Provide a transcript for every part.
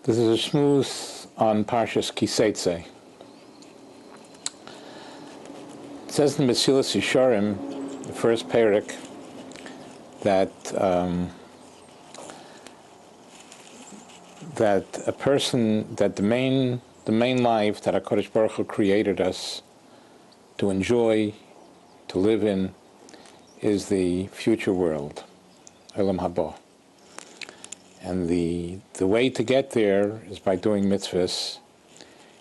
This is a shmooze on Parshas Seitzei. It says in Mesilas Yesharim, the first parak, that a person, that the main life that HaKadosh Baruch Hu created us to enjoy, to live in, is the future world, Olam Haba. And the way to get there is by doing mitzvahs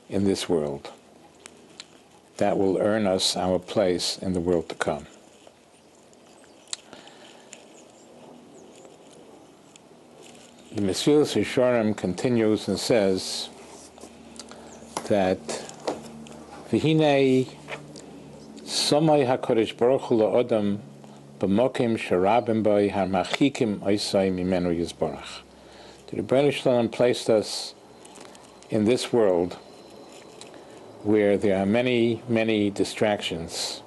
in this world. That will earn us our place in the world to come. The Mesilas Yesharim continues and says that V'hinei Somay HaKadosh Baruch Hu la'odam b'mokim sharabim b'ay harmachikim oisai mimenu yizbarach. The Rebus Rel placed us in this world where there are many, many distractions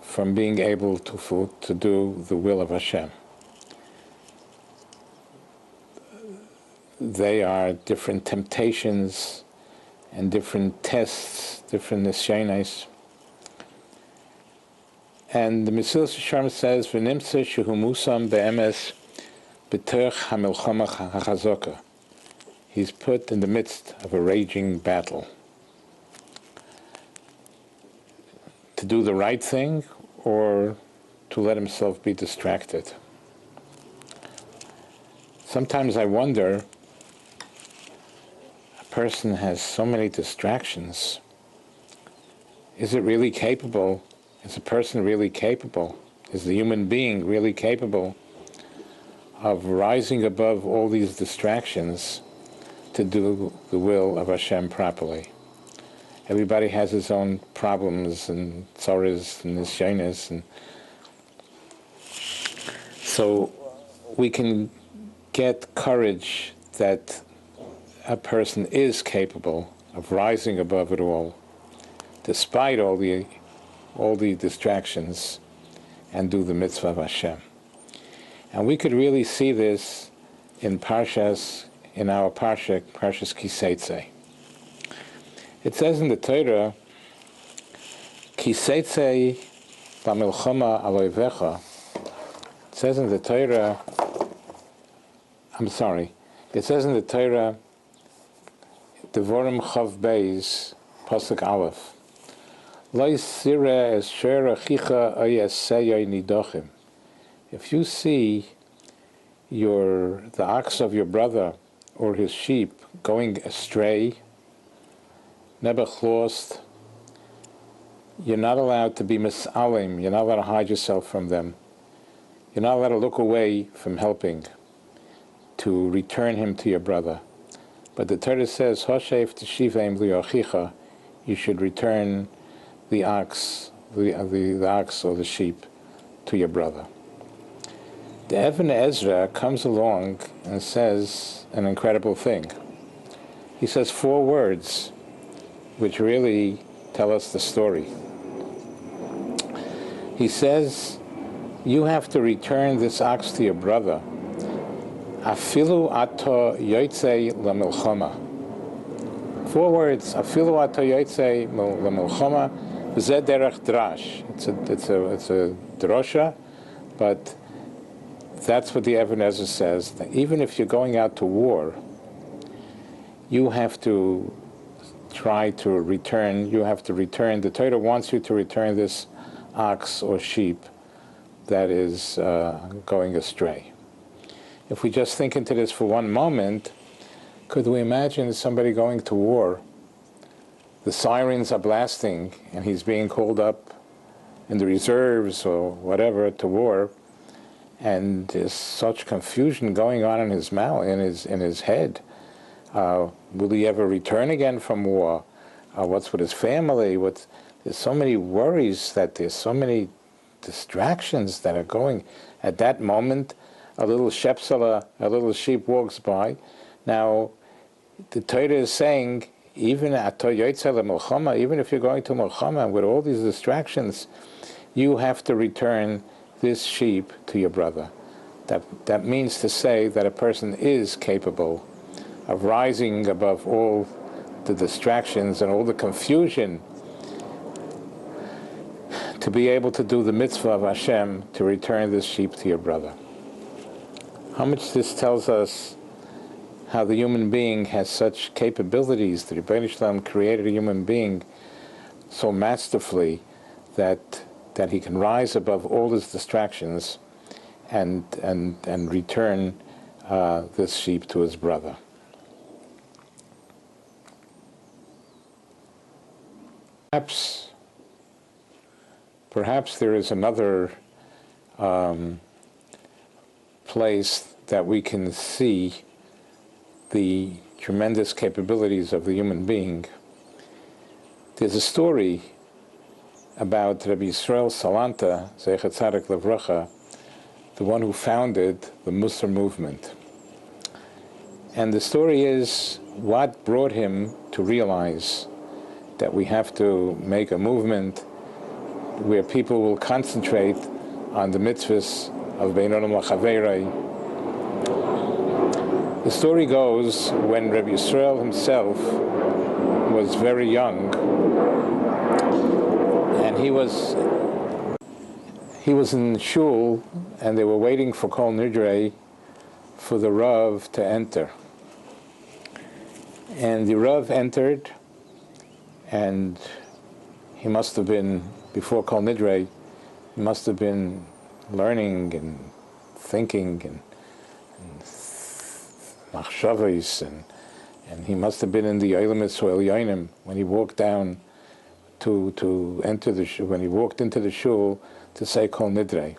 from being able to do the will of Hashem. They are different temptations and different tests, different nisyanos. And the Mesilas Yesharim says, "V'nimtza shehu musam be'emes b'terch hamilchama hachazoka." He's put in the midst of a raging battle to do the right thing or to let himself be distracted. Sometimes I wonder, a person has so many distractions. Is it really capable? Is a person really capable? Is the human being really capable of rising above all these distractions to do the will of Hashem properly? Everybody has his own problems and tzoras and nisyanos, and so we can get courage that a person is capable of rising above it all, despite all the distractions, and do the mitzvah of Hashem. And we could really see this in our Parshas Seitzei. It says in the Torah, Seitzei b'milchama aloivecha. It says in the Torah, Devorim Chav Beis, Pasuk Aleph. If you see the ox of your brother or his sheep going astray, nebach lost, you're not allowed to be misalim, you're not allowed to hide yourself from them. You're not allowed to look away from helping to return him to your brother. But the Torah says, Hoshev t'shivim li'ochicha, you should return the ox or the sheep to your brother. The Even Ezra comes along and says an incredible thing. He says 4 words which really tell us the story. He says, you have to return this ox to your brother. Afilu ato yotzei lamilchama. 4 words. Afilu ato yotzei lamilchama. V'zeh derech drash. It's a drosha, but that's what the Even Ezra says. That even if you're going out to war, you have to try to return. You have to return. The Torah wants you to return this ox or sheep that is going astray. If we just think into this for one moment, could we imagine somebody going to war? The sirens are blasting, and he's being called up in the reserves or whatever to war, and there's such confusion going on in his mouth, in his head. Will he ever return again from war? What's with his family? There's so many worries, that there's so many distractions that are going. At that moment, a little shepsela, a little sheep walks by. Now, the Torah is saying, even if you're going to Milchama with all these distractions, you have to return this sheep to your brother. That means to say that a person is capable of rising above all the distractions and all the confusion, to be able to do the mitzvah of Hashem, to return this sheep to your brother. How much this tells us how the human being has such capabilities. The Rebbeinu Shalom created a human being so masterfully that he can rise above all his distractions and return this sheep to his brother. Perhaps there is another place that we can see the tremendous capabilities of the human being. There's a story about Rebus Rel Salanta, Zecher Tzaddik Levracha, the one who founded the Musar movement. And the story is what brought him to realize that we have to make a movement where people will concentrate on the mitzvahs of Bein Adam L'Chaveirei. The story goes, when Rebus Rel himself was very young, and he was in shul, and they were waiting for Kol Nidrei for the Rav to enter. And the Rav entered, and he must have been, before Kol Nidrei, he must have been learning and thinking and machshavos, and he must have been in the Olam Yisrael Yoinim when he walked down to enter the shul, when he walked into the shul to say Kol Nidrei.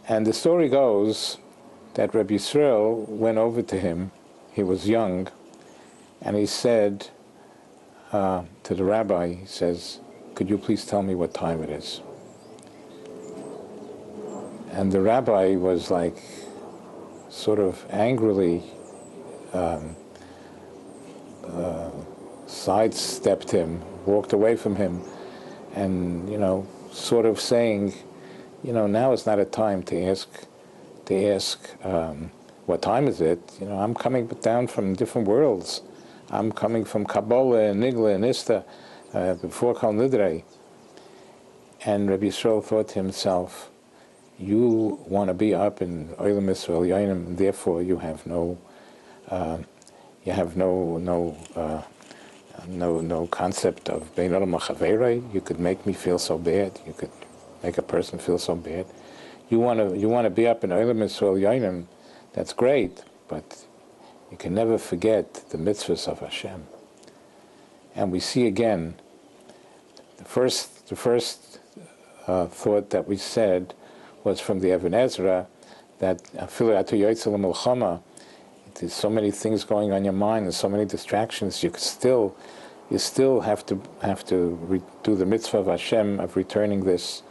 And the story goes that Rebus Rel went over to him. He was young, and he said to the rabbi, he says, "Could you please tell me what time it is?" And the rabbi was like, sort of angrily sidestepped him, walked away from him, and, sort of saying, now is not a time to ask what time is it? I'm coming down from different worlds. I'm coming from Kabbalah and Nigla and Ista before Kol Nidrei. And Rebus Rel thought to himself, you want to be up in Olam Yisrael Yoinim, and therefore you have no concept of Bein Adam L'Chaveirei. You could make me feel so bad. You could make a person feel so bad. You want to be up in Olam Yisrael Yoinim. That's great, but you can never forget the mitzvahs of Hashem. And we see again the first thought that we said was from the Even Ezra, that there's so many things going on in your mind and so many distractions. You still have to do the mitzvah of Hashem, of returning this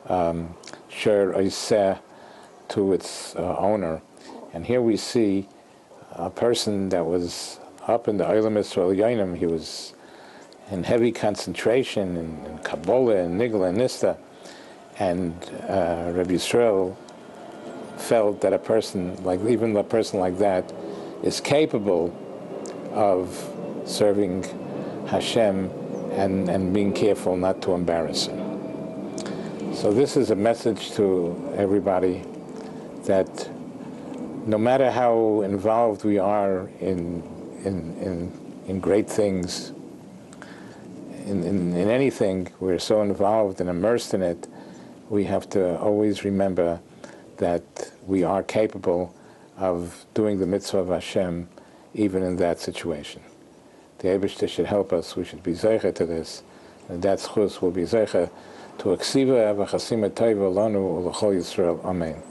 Sher Oiseh to its owner. And here we see a person that was up in the Olam Yisrael Yoinim. He was in heavy concentration in Kabbalah and Nigla and Nista. And Rebus Rel felt that even a person like that is capable of serving Hashem and being careful not to embarrass him. So this is a message to everybody that no matter how involved we are in great things, in anything, we're so involved and immersed in it, we have to always remember that we are capable of doing the mitzvah of Hashem even in that situation. The Eibishter should help us. We should be zeicher to this. And that schus will be zeicher to aksiva v'chasima tova lanu u'l'chol Yisrael. Amen.